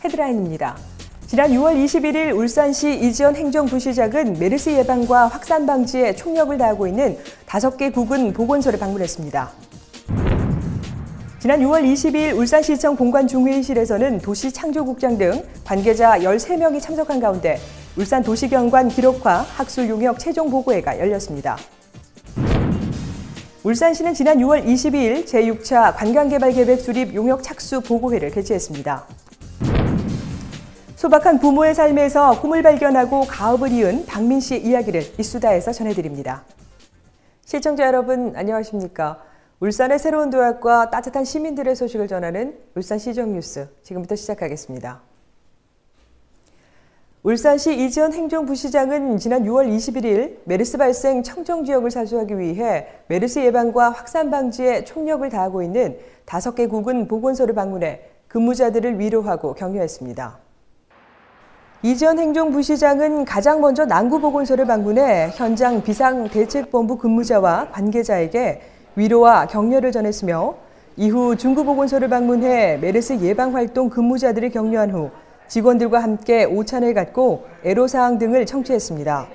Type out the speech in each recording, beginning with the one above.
헤드라인입니다. 지난 6월 21일 울산시 이지연 행정부시장은 메르스 예방과 확산 방지에 총력을 다하고 있는 5개 구군 보건소를 방문했습니다. 지난 6월 22일 울산시청 공관중회의실에서는 도시창조국장 등 관계자 13명이 참석한 가운데 울산 도시경관 기록화 학술 용역 최종 보고회가 열렸습니다. 울산시는 지난 6월 22일 제6차 관광개발계획 수립 용역 착수 보고회를 개최했습니다. 소박한 부모의 삶에서 꿈을 발견하고 가업을 이은 박민 씨의 이야기를 이수다에서 전해드립니다. 시청자 여러분 안녕하십니까? 울산의 새로운 도약과 따뜻한 시민들의 소식을 전하는 울산시정 뉴스 지금부터 시작하겠습니다. 울산시 이지연 행정부시장은 지난 6월 21일 메르스 발생 청정 지역을 사수하기 위해 메르스 예방과 확산 방지에 총력을 다하고 있는 5개 구군 보건소를 방문해 근무자들을 위로하고 격려했습니다. 이지연 행정부시장은 가장 먼저 남구보건소를 방문해 현장 비상대책본부 근무자와 관계자에게 위로와 격려를 전했으며 이후 중구보건소를 방문해 메르스 예방활동 근무자들을 격려한 후 직원들과 함께 오찬을 갖고 애로사항 등을 청취했습니다.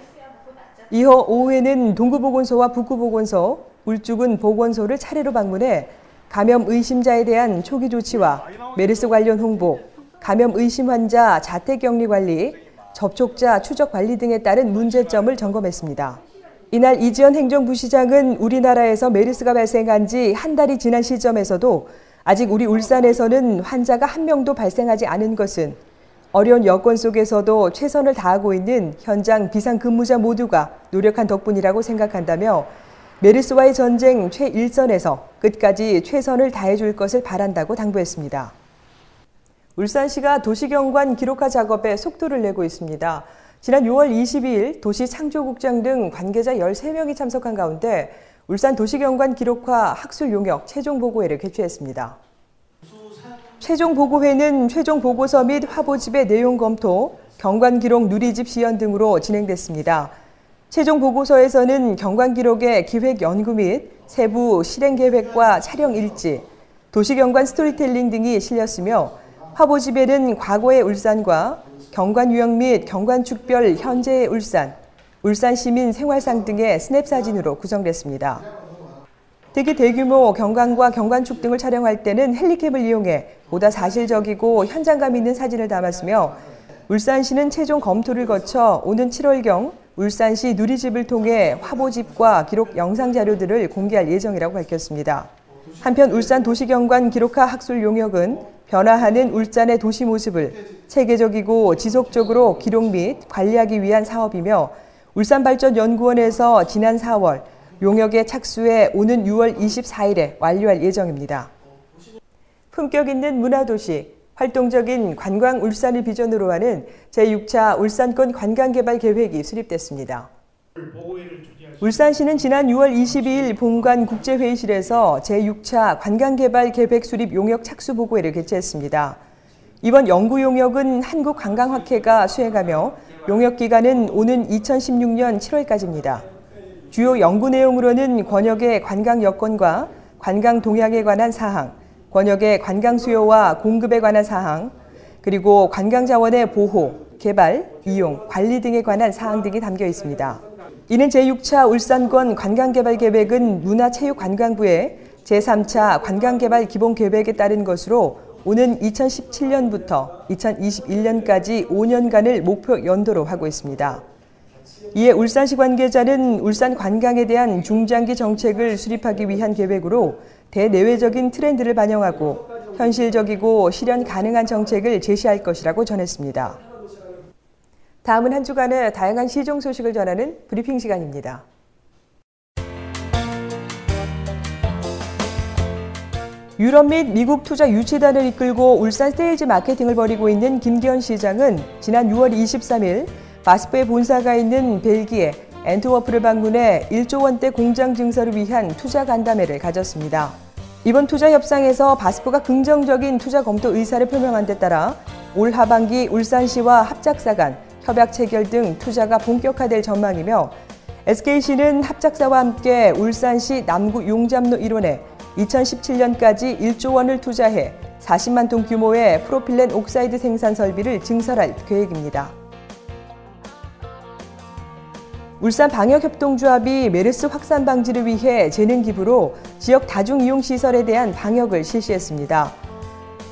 이후 오후에는 동구보건소와 북구보건소, 울주군 보건소를 차례로 방문해 감염 의심자에 대한 초기 조치와 메르스 관련 홍보, 감염 의심 환자 자택격리 관리, 접촉자 추적 관리 등에 따른 문제점을 점검했습니다. 이날 이지연 행정부시장은 우리나라에서 메르스가 발생한 지 한 달이 지난 시점에서도 아직 우리 울산에서는 환자가 한 명도 발생하지 않은 것은 어려운 여건 속에서도 최선을 다하고 있는 현장 비상근무자 모두가 노력한 덕분이라고 생각한다며 메르스와의 전쟁 최일선에서 끝까지 최선을 다해줄 것을 바란다고 당부했습니다. 울산시가 도시경관 기록화 작업에 속도를 내고 있습니다. 지난 6월 22일 도시창조국장 등 관계자 13명이 참석한 가운데 울산 도시경관 기록화 학술 용역 최종 보고회를 개최했습니다. 최종 보고회는 최종 보고서 및 화보집의 내용 검토, 경관 기록 누리집 시연 등으로 진행됐습니다. 최종 보고서에서는 경관 기록의 기획 연구 및 세부 실행 계획과 촬영 일지, 도시경관 스토리텔링 등이 실렸으며 화보집에는 과거의 울산과 경관 유형 및 경관 축별 현재의 울산, 울산 시민 생활상 등의 스냅 사진으로 구성됐습니다. 특히 대규모 경관과 경관축 등을 촬영할 때는 헬리캠을 이용해 보다 사실적이고 현장감 있는 사진을 담았으며 울산시는 최종 검토를 거쳐 오는 7월경 울산시 누리집을 통해 화보집과 기록 영상 자료들을 공개할 예정이라고 밝혔습니다. 한편 울산 도시경관 기록화 학술 용역은 변화하는 울산의 도시 모습을 체계적이고 지속적으로 기록 및 관리하기 위한 사업이며 울산발전연구원에서 지난 4월 용역에 착수해 오는 6월 24일에 완료할 예정입니다. 품격 있는 문화도시, 활동적인 관광 울산을 비전으로 하는 제6차 울산권 관광개발 계획이 수립됐습니다. 울산시는 지난 6월 22일 본관 국제회의실에서 제6차 관광개발 계획 수립 용역 착수 보고회를 개최했습니다. 이번 연구 용역은 한국관광학회가 수행하며 용역 기간은 오는 2016년 7월까지입니다. 주요 연구 내용으로는 권역의 관광 여건과 관광 동향에 관한 사항, 권역의 관광 수요와 공급에 관한 사항, 그리고 관광 자원의 보호, 개발, 이용, 관리 등에 관한 사항 등이 담겨 있습니다. 이는 제6차 울산권 관광개발계획은 문화체육관광부의 제3차 관광개발 기본계획에 따른 것으로 오는 2017년부터 2021년까지 5년간을 목표 연도로 하고 있습니다. 이에 울산시 관계자는 울산 관광에 대한 중장기 정책을 수립하기 위한 계획으로 대내외적인 트렌드를 반영하고 현실적이고 실현 가능한 정책을 제시할 것이라고 전했습니다. 다음은 한 주간의 다양한 시정 소식을 전하는 브리핑 시간입니다. 유럽 및 미국 투자 유치단을 이끌고 울산 세일즈 마케팅을 벌이고 있는 김기현 시장은 지난 6월 23일 바스프의 본사가 있는 벨기에 앤트워프를 방문해 1조 원대 공장 증설을 위한 투자 간담회를 가졌습니다. 이번 투자 협상에서 바스프가 긍정적인 투자 검토 의사를 표명한 데 따라 올 하반기 울산시와 합작사 간 협약 체결 등 투자가 본격화될 전망이며 SKC는 합작사와 함께 울산시 남구 용잡로 1원에 2017년까지 1조 원을 투자해 40만 톤 규모의 프로필렌 옥사이드 생산 설비를 증설할 계획입니다. 울산 방역협동조합이 메르스 확산 방지를 위해 재능 기부로 지역 다중이용시설에 대한 방역을 실시했습니다.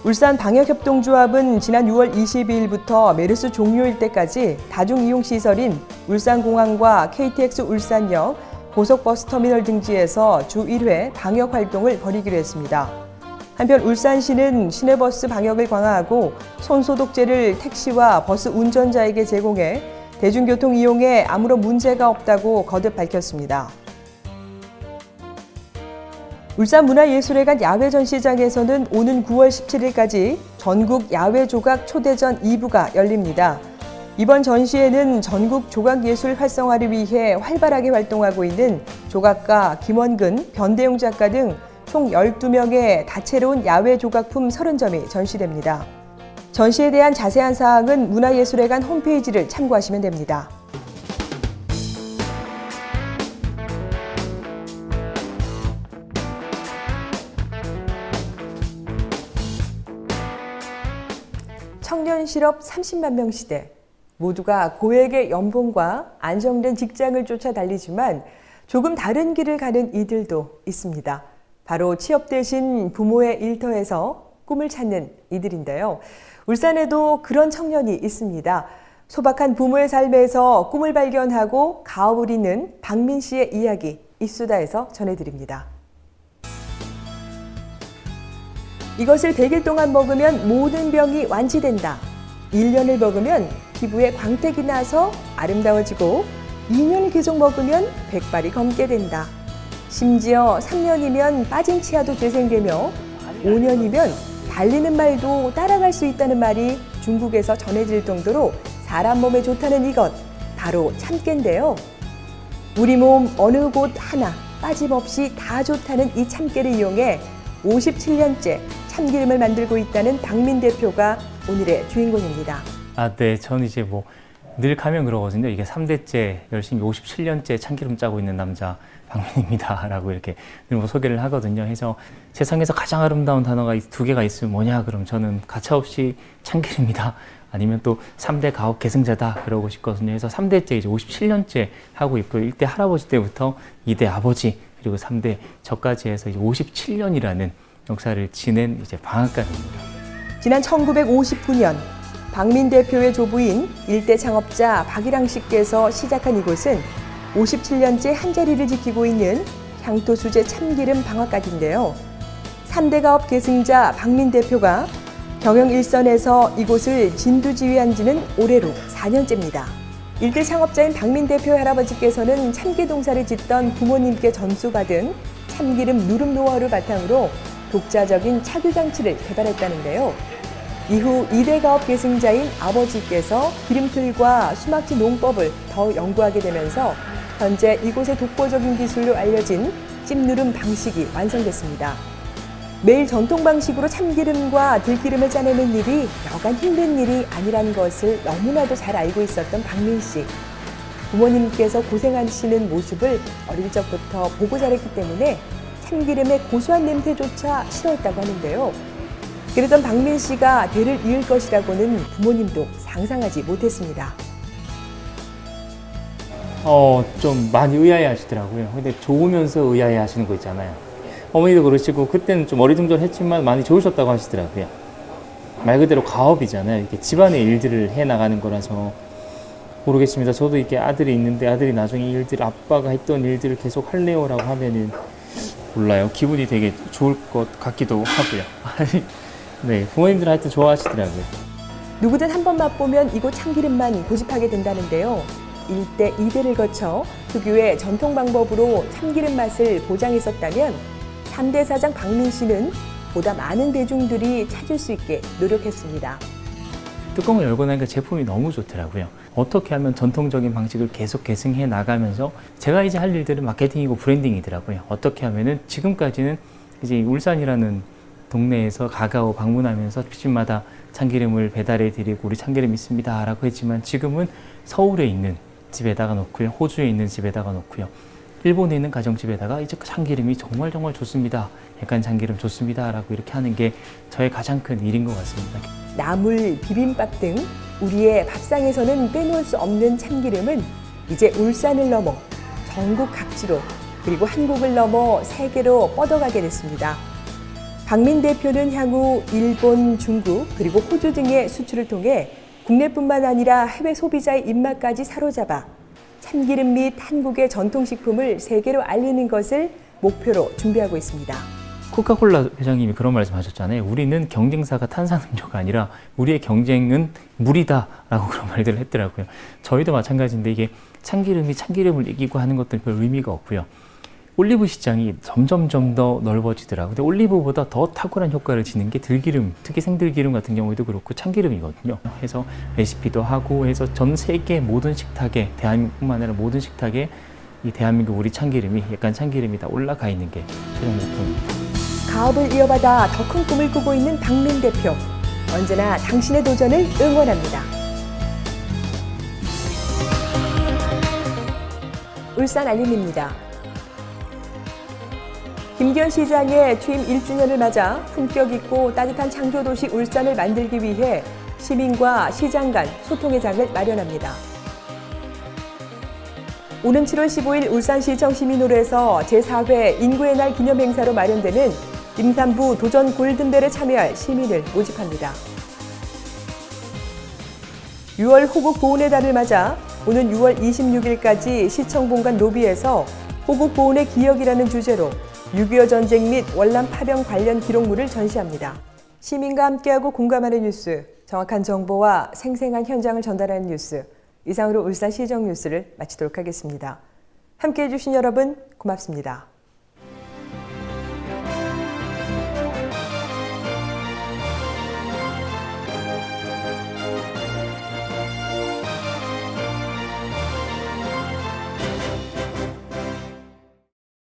울산 방역협동조합은 지난 6월 22일부터 메르스 종료일 때까지 다중이용시설인 울산공항과 KTX 울산역, 고속버스터미널 등지에서 주 1회 방역활동을 벌이기로 했습니다. 한편 울산시는 시내버스 방역을 강화하고 손소독제를 택시와 버스 운전자에게 제공해 대중교통 이용에 아무런 문제가 없다고 거듭 밝혔습니다. 울산문화예술회관 야외전시장에서는 오는 9월 17일까지 전국 야외조각 초대전 2부가 열립니다. 이번 전시회는 전국 조각예술 활성화를 위해 활발하게 활동하고 있는 조각가 김원근, 변대용 작가 등 총 12명의 다채로운 야외 조각품 30점이 전시됩니다. 전시에 대한 자세한 사항은 문화예술회관 홈페이지를 참고하시면 됩니다. 청년 실업 30만 명 시대. 모두가 고액의 연봉과 안정된 직장을 쫓아 달리지만 조금 다른 길을 가는 이들도 있습니다. 바로 취업 대신 부모의 일터에서 꿈을 찾는 이들인데요. 울산에도 그런 청년이 있습니다. 소박한 부모의 삶에서 꿈을 발견하고 가업을 잇는 박민 씨의 이야기 입수다에서 전해드립니다. 이것을 100일 동안 먹으면 모든 병이 완치된다. 1년을 먹으면 피부에 광택이 나서 아름다워지고 2년을 계속 먹으면 백발이 검게 된다. 심지어 3년이면 빠진 치아도 재생되며 5년이면 달리는 말도 따라갈 수 있다는 말이 중국에서 전해질 정도로 사람 몸에 좋다는 이것, 바로 참깨인데요. 우리 몸 어느 곳 하나 빠짐없이 다 좋다는 이 참깨를 이용해 57년째 참기름을 만들고 있다는 박민 대표가 오늘의 주인공입니다. 네, 저는 이제 늘 가면 그러거든요. 이게 3대째 열심히 57년째 참기름 짜고 있는 남자 박민입니다 라고 이렇게 늘 소개를 하거든요. 해서 세상에서 가장 아름다운 단어가 2개가 있으면 뭐냐? 그럼 저는 가차없이 참기름이다. 아니면 또 3대 가업 계승자다 그러고 싶거든요. 그래서 3대째 이제 57년째 하고 있고요. 1대 할아버지 때부터 2대 아버지 그리고 3대 저까지 해서 이제 57년이라는 역사를 지낸 이제 방앗간입니다. 지난 1959년 박민 대표의 조부인 일대 창업자 박일항 씨께서 시작한 이곳은 57년째 한자리를 지키고 있는 향토수제 참기름 방앗간인데요. 3대 가업 계승자 박민 대표가 경영 일선에서 이곳을 진두지휘한 지는 올해로 4년째입니다. 일대 창업자인 박민 대표 할아버지께서는 참깨 농사를 짓던 부모님께 전수받은 참기름 누름 노하우를 바탕으로 독자적인 착유 장치를 개발했다는데요. 이후 2대 가업 계승자인 아버지께서 기름틀과 수막지 농법을 더 연구하게 되면서 현재 이곳의 독보적인 기술로 알려진 찜누름 방식이 완성됐습니다. 매일 전통 방식으로 참기름과 들기름을 짜내는 일이 여간 힘든 일이 아니라는 것을 너무나도 잘 알고 있었던 박민 씨. 부모님께서 고생하시는 모습을 어릴 적부터 보고 자랐기 때문에 참기름의 고소한 냄새조차 싫어했다고 하는데요. 그러던 박민 씨가 대를 이을 것이라고는 부모님도 상상하지 못했습니다. 좀 많이 의아해 하시더라고요. 근데 좋으면서 의아해 하시는 거 있잖아요. 어머니도 그러시고 그때는 좀 어리둥절했지만 많이 좋으셨다고 하시더라고요. 말 그대로 가업이잖아요. 이렇게 집안의 일들을 해 나가는 거라서 모르겠습니다. 저도 이렇게 아들이 있는데 아들이 나중에 일들 아빠가 했던 일들을 계속 할래요라고 하면은 몰라요. 기분이 되게 좋을 것 같기도 하고요. 네, 부모님들 하여튼 좋아하시더라고요. 누구든 한 번 맛보면 이곳 참기름만 고집하게 된다는데요. 1대, 2대를 거쳐 특유의 전통 방법으로 참기름 맛을 보장했었다면 3대 사장 박민 씨는 보다 많은 대중들이 찾을 수 있게 노력했습니다. 뚜껑을 열고 나니까 제품이 너무 좋더라고요. 어떻게 하면 전통적인 방식을 계속 계승해 나가면서 제가 이제 할 일들은 마케팅이고 브랜딩이더라고요. 어떻게 하면은 지금까지는 이제 울산이라는 동네에서 가가오 방문하면서 집집마다 참기름을 배달해 드리고 우리 참기름 있습니다 라고 했지만 지금은 서울에 있는 집에다가 놓고요. 호주에 있는 집에다가 놓고요. 일본에 있는 가정집에다가 이제 참기름이 정말 좋습니다 약간 참기름 좋습니다라고 이렇게 하는 게 저의 가장 큰 일인 것 같습니다. 나물, 비빔밥 등 우리의 밥상에서는 빼놓을 수 없는 참기름은 이제 울산을 넘어 전국 각지로 그리고 한국을 넘어 세계로 뻗어가게 됐습니다. 박민 대표는 향후 일본, 중국 그리고 호주 등의 수출을 통해 국내뿐만 아니라 해외 소비자의 입맛까지 사로잡아 참기름 및 한국의 전통식품을 세계로 알리는 것을 목표로 준비하고 있습니다. 코카콜라 회장님이 그런 말씀하셨잖아요. 우리는 경쟁사가 탄산음료가 아니라 우리의 경쟁은 물이다라고 그런 말들을 했더라고요. 저희도 마찬가지인데 이게 참기름이 참기름을 이기고 하는 것들은 별 의미가 없고요. 올리브 시장이 점점점 더 넓어지더라고요. 근데 올리브보다 더 탁월한 효과를 지닌 게 들기름, 특히 생들기름 같은 경우에도 그렇고 참기름이거든요. 해서 레시피도 하고 해서 전 세계 모든 식탁에, 대한민국뿐만 아니라 모든 식탁에 이 대한민국 우리 참기름이 약간 참기름이 다 올라가 있는 게 최종 목표입니다. 가업을 이어받아 더 큰 꿈을 꾸고 있는 박민 대표. 언제나 당신의 도전을 응원합니다. 울산 알림입니다. 김기현 시장의 취임 1주년을 맞아 품격 있고 따뜻한 창조도시 울산을 만들기 위해 시민과 시장 간 소통의 장을 마련합니다. 오는 7월 15일 울산시청 시민홀에서 제4회 인구의 날 기념행사로 마련되는 임산부 도전 골든벨에 참여할 시민을 모집합니다. 6월 호국 보훈의 달을 맞아 오는 6월 26일까지 시청 본관 로비에서 호국 보훈의 기억이라는 주제로 6.25 전쟁 및 월남 파병 관련 기록물을 전시합니다. 시민과 함께하고 공감하는 뉴스, 정확한 정보와 생생한 현장을 전달하는 뉴스, 이상으로 울산시정 뉴스를 마치도록 하겠습니다. 함께해 주신 여러분 고맙습니다.